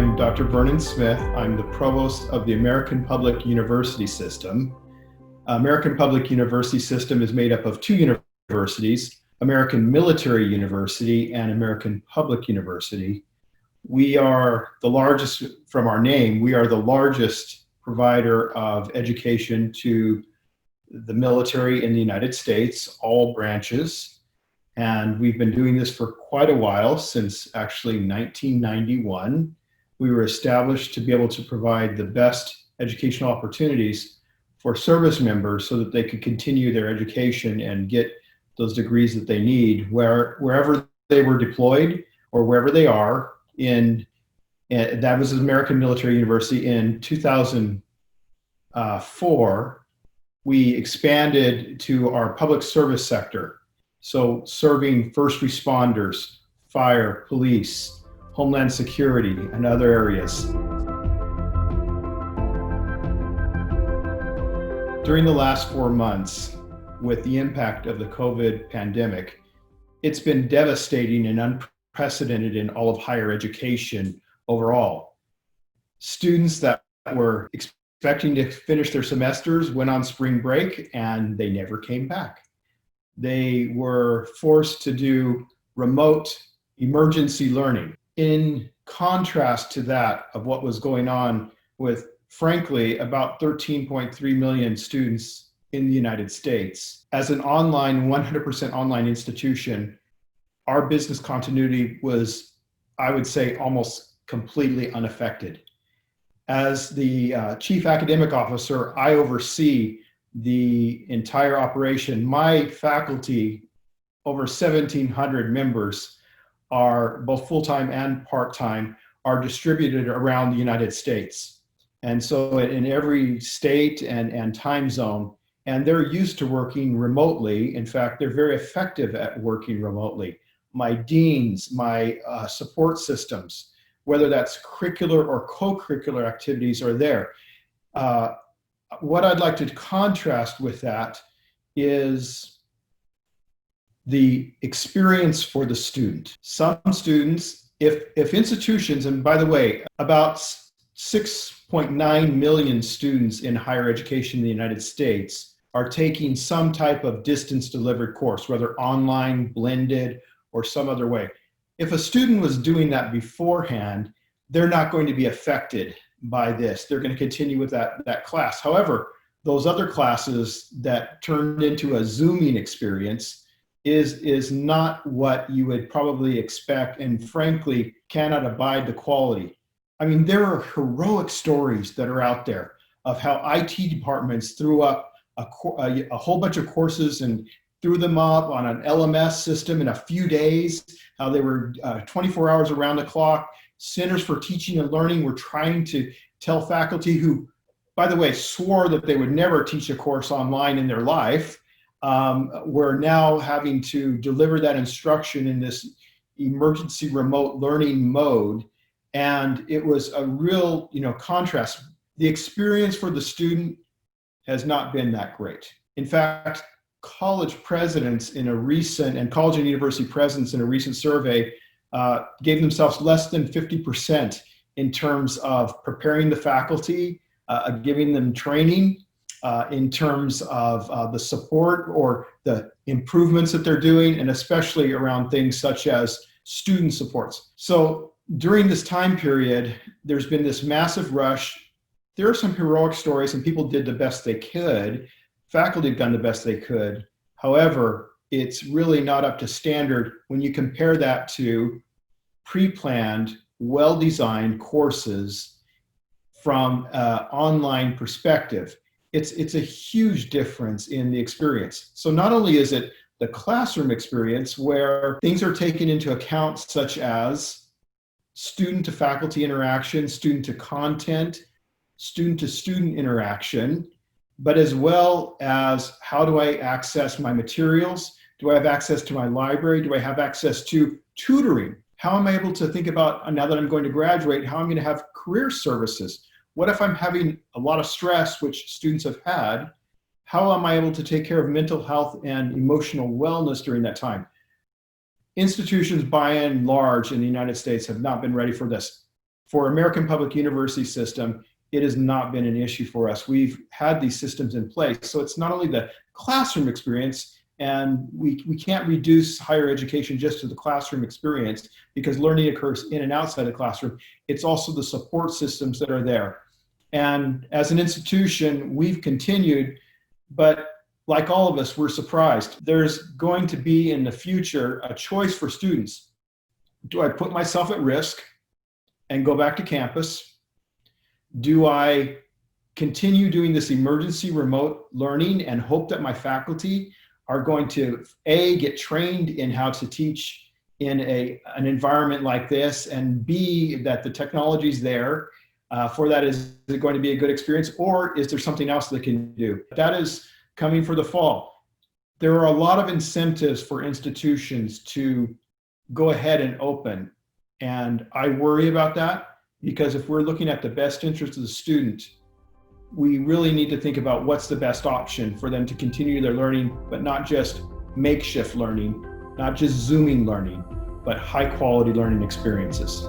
I'm Dr. Vernon Smith. I'm the Provost of the American Public University System. American Public University System is made up of two universities, American Military University and American Public University. We are the largest, from our name, we are the largest provider of education to the military in the United States, all branches. And we've been doing this for quite a while, since actually 1991. We were established to be able to provide the best educational opportunities for service members so that they could continue their education and get those degrees that they need wherever they were deployed or wherever they are in. That was American Military University. In 2004, we expanded to our public service sector. So serving first responders, fire, police, homeland security, and other areas. During the last 4 months, with the impact of the COVID pandemic, it's been devastating and unprecedented in all of higher education overall. Students that were expecting to finish their semesters went on spring break and they never came back. They were forced to do remote emergency learning. In contrast to that of what was going on with, frankly, about 13.3 million students in the United States, as an online, 100% online institution, our business continuity was, I would say, almost completely unaffected. As the Chief Academic Officer, I oversee the entire operation. My faculty, over 1,700 members, are both full-time and part-time, are distributed around the United States. And so in every state and time zone, and they're used to working remotely. In fact, they're very effective at working remotely. My deans, my support systems, whether that's curricular or co-curricular activities, are there. What I'd like to contrast with that is the experience for the student. Some students, if institutions, and by the way, about 6.9 million students in higher education in the United States are taking some type of distance delivered course, whether online, blended, or some other way. If a student was doing that beforehand, they're not going to be affected by this. They're going to continue with that class. However, those other classes that turned into a Zooming experience is not what you would probably expect, and frankly, cannot abide the quality. I mean, there are heroic stories that are out there of how IT departments threw up a whole bunch of courses and threw them up on an LMS system in a few days, how they were 24 hours around the clock. Centers for Teaching and Learning were trying to tell faculty who, by the way, swore that they would never teach a course online in their life, were now having to deliver that instruction in this emergency remote learning mode. And it was a real, contrast. The experience for the student has not been that great. In fact, college presidents in a recent, and college and university presidents in a recent survey gave themselves less than 50% in terms of preparing the faculty, giving them training, in terms of the support or the improvements that they're doing, and especially around things such as student supports. So during this time period, there's been this massive rush. There are some heroic stories, and people did the best they could. Faculty have done the best they could. However, it's really not up to standard when you compare that to pre-planned, well-designed courses from an online perspective. It's a huge difference in the experience. So not only is it the classroom experience where things are taken into account, such as student to faculty interaction, student to content, student to student interaction, but as well as how do I access my materials? Do I have access to my library? Do I have access to tutoring? How am I able to think about, now that I'm going to graduate, how I'm going to have career services? What if I'm having a lot of stress, which students have had? How am I able to take care of mental health and emotional wellness during that time? Institutions by and large in the United States have not been ready for this. For American Public University system, it has not been an issue for us. We've had these systems in place. So it's not only the classroom experience, and we can't reduce higher education just to the classroom experience because learning occurs in and outside the classroom. It's also the support systems that are there. And as an institution, we've continued, but like all of us, we're surprised. There's going to be in the future a choice for students. Do I put myself at risk and go back to campus? Do I continue doing this emergency remote learning and hope that my faculty are going to A, get trained in how to teach in an environment like this, and B, that the technology's there for that? Is it going to be a good experience, or is there something else they can do? That is coming for the fall. There are a lot of incentives for institutions to go ahead and open, and I worry about that because if we're looking at the best interest of the student, we really need to think about what's the best option for them to continue their learning, but not just makeshift learning, not just Zooming learning, but high quality learning experiences.